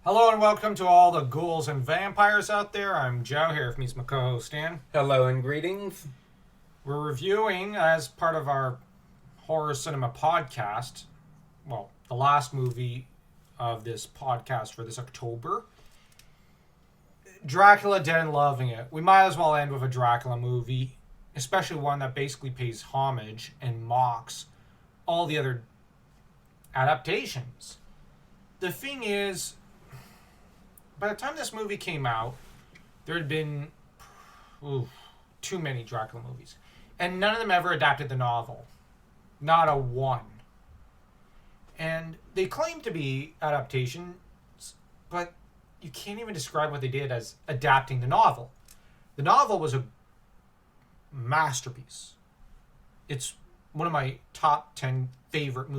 Hello and welcome to all the ghouls and vampires out there. I'm Joe here with me, my co-host Dan. Hello and greetings. We're reviewing, as part of our horror cinema podcast, well, the last movie of this podcast for this October, Dracula Dead Loving. We might as well end with a Dracula movie, especially one that basically pays homage and mocks all the other adaptations. The thing is, by the time this movie came out, there had been too many Dracula movies. And none of them ever adapted the novel. Not a one. And they claim to be adaptations, but you can't even describe what they did as adapting the novel. The novel was a masterpiece. It's one of my top 10 favorite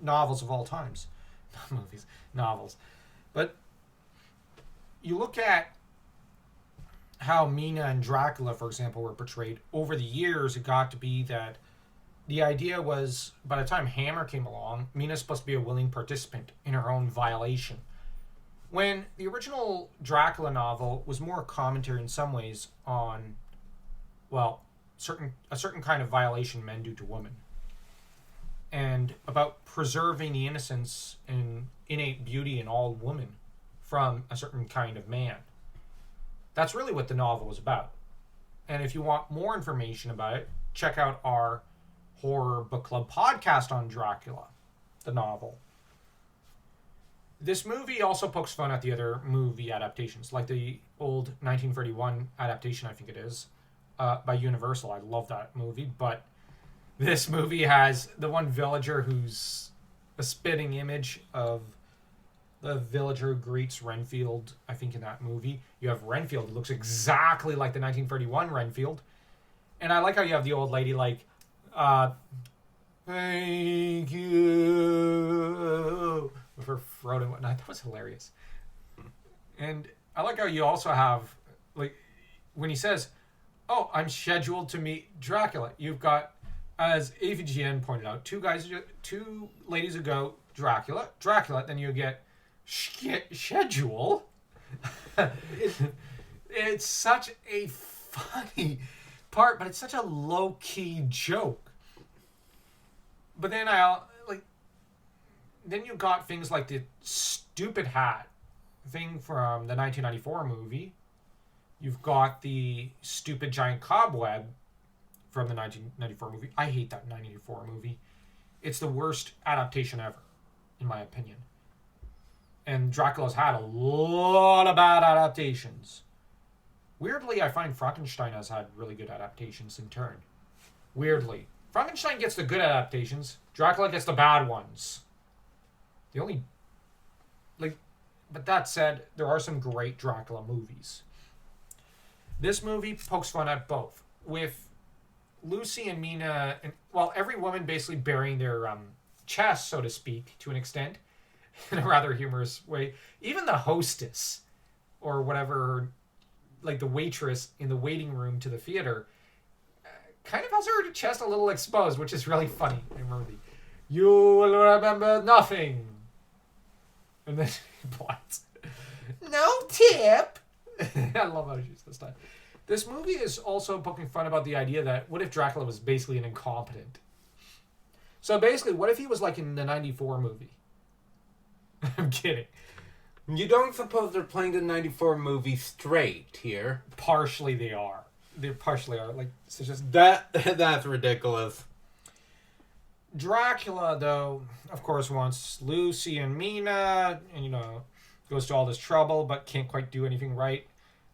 novels of all times. Not movies, novels. But you look at how Mina and Dracula, for example, were portrayed. Over the years, it got to be that the idea was, by the time Hammer came along, Mina's supposed to be a willing participant in her own violation. When the original Dracula novel was more a commentary in some ways on, well, a certain kind of violation men do to women. And about preserving the innocence and innate beauty in all women from a certain kind of man. That's really what the novel was about. And if you want more information about it, check out our Horror Book Club podcast on Dracula, the novel. This movie also pokes fun at the other movie adaptations, like the old 1931 adaptation, I think it is, by Universal. I love that movie, but this movie has the one villager who's a spitting image of the villager who greets Renfield, I think, in that movie. You have Renfield, who looks exactly like the 1931 Renfield. And I like how you have the old lady like, thank you, with her throat and whatnot. That was hilarious. And I like how you also have, like, when he says, oh, I'm scheduled to meet Dracula. You've got, as AVGN pointed out, two ladies ago, Dracula, then you get schedule. It's such a funny part, but it's such a low-key joke. But then then you got things like the stupid hat thing from the 1994 movie. You've got the stupid giant cobweb from the 1994 movie. I hate that 1994 movie. It's the worst adaptation ever, in my opinion. And Dracula's had a lot of bad adaptations. Weirdly, I find Frankenstein has had really good adaptations in turn. Weirdly. Frankenstein gets the good adaptations. Dracula gets the bad ones. But that said, there are some great Dracula movies. This movie pokes fun at both. With Lucy and Mina, every woman basically burying their chest, so to speak, to an extent, in a rather humorous way. Even the hostess, or whatever, like the waitress in the waiting room to the theater, kind of has her chest a little exposed, which is really funny. I remember you will remember nothing. And then she blinds. No tip! I love how she says this time. This movie is also poking fun about the idea that, what if Dracula was basically an incompetent? So basically, what if he was like in the 94 movie? I'm kidding. You don't suppose they're playing the 94 movie straight here? Partially they are. They partially are. Like, it's just... That's ridiculous. Dracula, though, of course, wants Lucy and Mina, and, goes to all this trouble, but can't quite do anything right.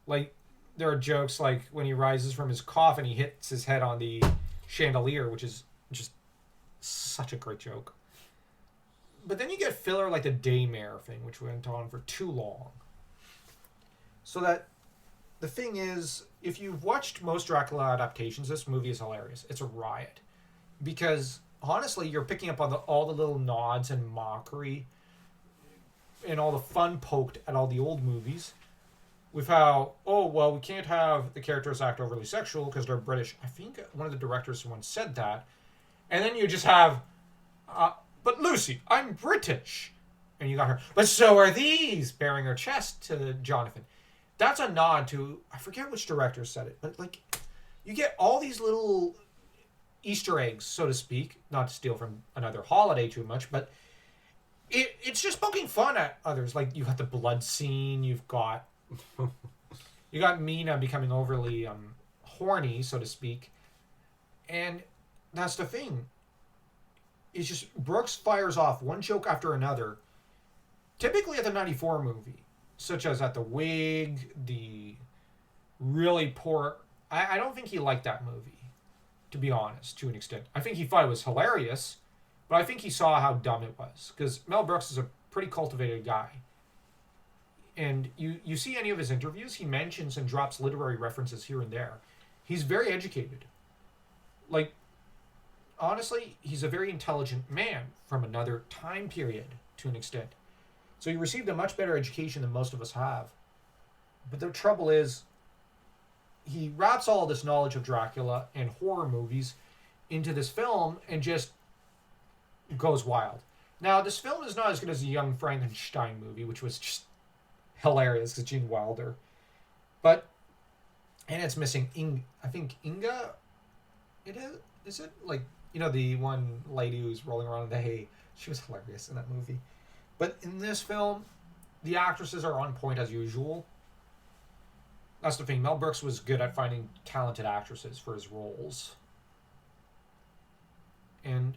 Like, there are jokes like when he rises from his coffin, he hits his head on the chandelier, which is just such a great joke. But then you get filler like the daymare thing, which went on for too long. So that the thing is, if you've watched most Dracula adaptations, this movie is hilarious. It's a riot. Because, honestly, you're picking up on all the little nods and mockery and all the fun poked at all the old movies. With how, we can't have the characters act overly sexual because they're British. I think one of the directors once said that. And then you just have... but Lucy, I'm British. And you got her, but so are these, baring her chest to Jonathan. That's a nod to, I forget which director said it, but like, you get all these little Easter eggs, so to speak, not to steal from another holiday too much, but it's just poking fun at others. Like, you got the blood scene, you got Mina becoming overly horny, so to speak, and that's the thing. It's just Brooks fires off one joke after another, typically at the 94 movie, such as at the wig, the really poor... I don't think he liked that movie, to be honest, to an extent. I think he thought it was hilarious, but I think he saw how dumb it was, because Mel Brooks is a pretty cultivated guy. And you see any of his interviews, he mentions and drops literary references here and there. He's very educated. Like, honestly, he's a very intelligent man from another time period, to an extent. So he received a much better education than most of us have. But the trouble is, he wraps all this knowledge of Dracula and horror movies into this film and just goes wild. Now, this film is not as good as the Young Frankenstein movie, which was just hilarious because Gene Wilder. But, and it's missing I think Inga, is it? Like, you know, the one lady who's rolling around in the hay. She was hilarious in that movie. But in this film, the actresses are on point as usual. That's the thing. Mel Brooks was good at finding talented actresses for his roles. And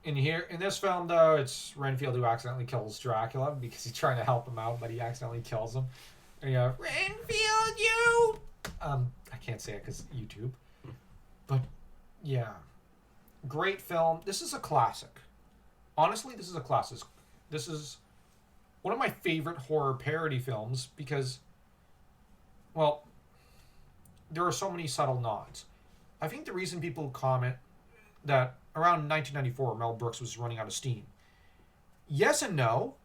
in this film, though, it's Renfield who accidentally kills Dracula because he's trying to help him out, but he accidentally kills him. And you go, Renfield, you! I can't say it because YouTube. But, yeah. Great film. This is a classic. Honestly, this is a classic. This is one of my favorite horror parody films because, well, there are so many subtle nods. I think the reason people comment that around 1994, Mel Brooks was running out of steam. Yes and no,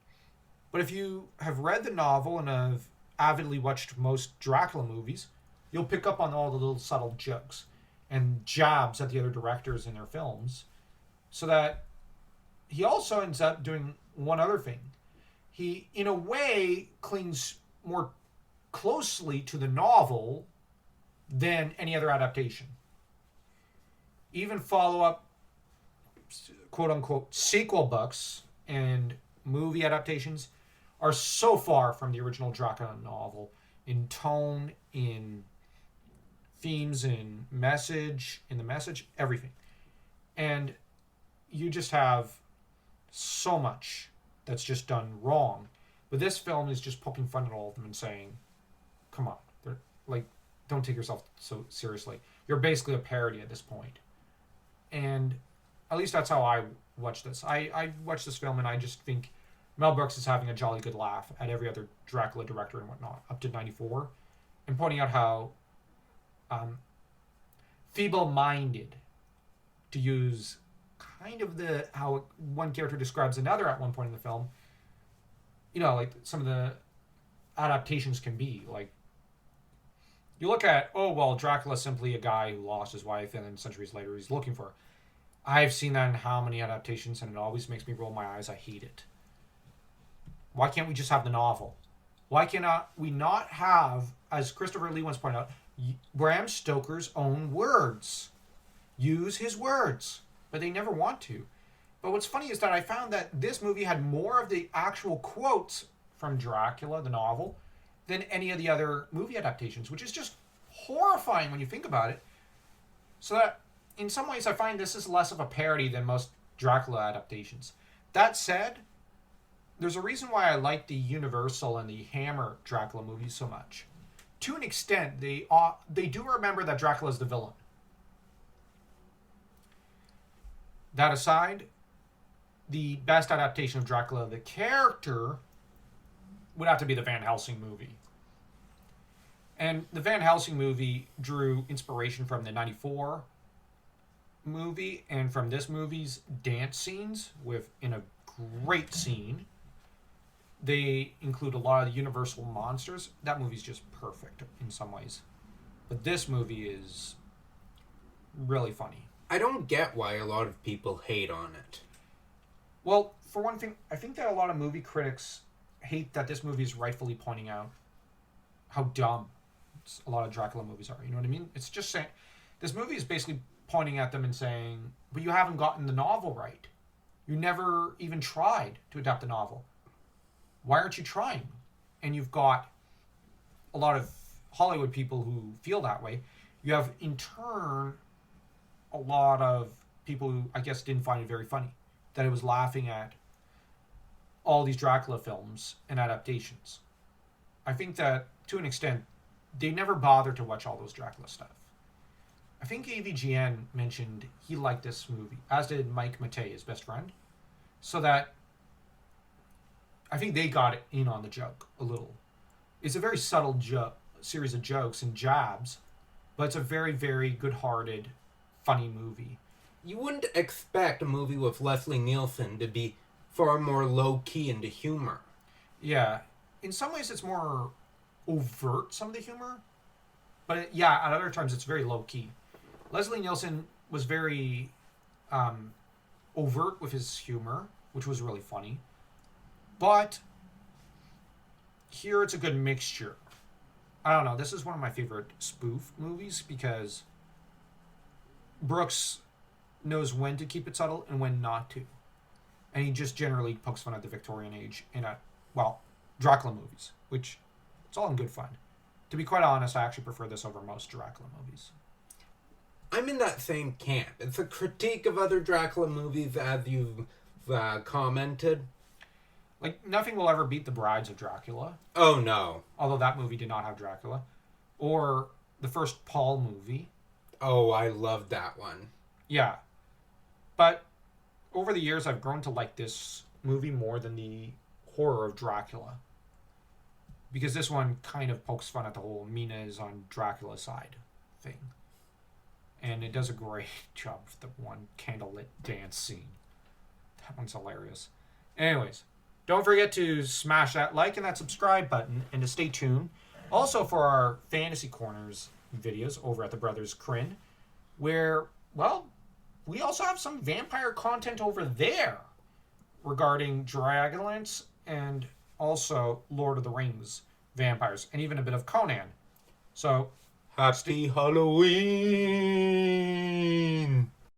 but if you have read the novel and have avidly watched most Dracula movies, you'll pick up on all the little subtle jokes and jabs at the other directors in their films, so that he also ends up doing one other thing. He, in a way, clings more closely to the novel than any other adaptation. Even follow-up, quote-unquote, sequel books and movie adaptations are so far from the original Dracula novel in tone, in themes, in the message, everything. And you just have so much that's just done wrong. But this film is just poking fun at all of them and saying, come on, don't take yourself so seriously. You're basically a parody at this point. And at least that's how I watch this. I watch this film and I just think Mel Brooks is having a jolly good laugh at every other Dracula director and whatnot, up to 94, and pointing out how feeble-minded, to use kind of how one character describes another at one point in the film, you know, like some of the adaptations can be. Like, you look at, Dracula's simply a guy who lost his wife and then centuries later he's looking for her. I've seen that in how many adaptations and it always makes me roll my eyes. I hate it. Why can't we just have the novel? Why cannot we not have, as Christopher Lee once pointed out, Bram Stoker's own words? Use his words. But they never want to. But what's funny is that I found that this movie had more of the actual quotes from Dracula, the novel, than any of the other movie adaptations, which is just horrifying when you think about it. So that, in some ways, I find this is less of a parody than most Dracula adaptations. That said, there's a reason why I like the Universal and the Hammer Dracula movies so much. To an extent, they do remember that Dracula's the villain. That aside, the best adaptation of Dracula, the character, would have to be the Van Helsing movie. And the Van Helsing movie drew inspiration from the 94 movie and from this movie's dance scenes in a great scene. They include a lot of the Universal monsters. That movie's just perfect in some ways. But this movie is really funny. I don't get why a lot of people hate on it. Well, for one thing, I think that a lot of movie critics hate that this movie is rightfully pointing out how dumb a lot of Dracula movies are. You know what I mean? It's just saying this movie is basically pointing at them and saying, but you haven't gotten the novel right. You never even tried to adapt the novel. Why aren't you trying? And you've got a lot of Hollywood people who feel that way. You have, in turn, a lot of people who, I guess, didn't find it very funny. That it was laughing at all these Dracula films and adaptations. I think that, to an extent, they never bothered to watch all those Dracula stuff. I think AVGN mentioned he liked this movie, as did Mike Matei, his best friend. So that I think they got in on the joke a little. It's a very subtle series of jokes and jabs, but it's a very, very good-hearted, funny movie. You wouldn't expect a movie with Leslie Nielsen to be far more low-key into humor. Yeah. In some ways, it's more overt, some of the humor. But at other times, it's very low-key. Leslie Nielsen was very overt with his humor, which was really funny. But here it's a good mixture. I don't know. This is one of my favorite spoof movies because Brooks knows when to keep it subtle and when not to. And he just generally pokes fun at the Victorian age in Dracula movies, which it's all in good fun. To be quite honest, I actually prefer this over most Dracula movies. I'm in that same camp. It's a critique of other Dracula movies, as you've commented. Like, nothing will ever beat The Brides of Dracula. Oh, no. Although that movie did not have Dracula. Or the first Paul movie. Oh, I loved that one. Yeah. But over the years, I've grown to like this movie more than the horror of Dracula. Because this one kind of pokes fun at the whole Mina is on Dracula's side thing. And it does a great job with the one candlelit dance scene. That one's hilarious. Anyways, don't forget to smash that like and that subscribe button and to stay tuned. Also for our Fantasy Corners videos over at the Brothers Crin, where, well, we also have some vampire content over there regarding Dragonlance and also Lord of the Rings vampires, and even a bit of Conan. So, Happy Halloween!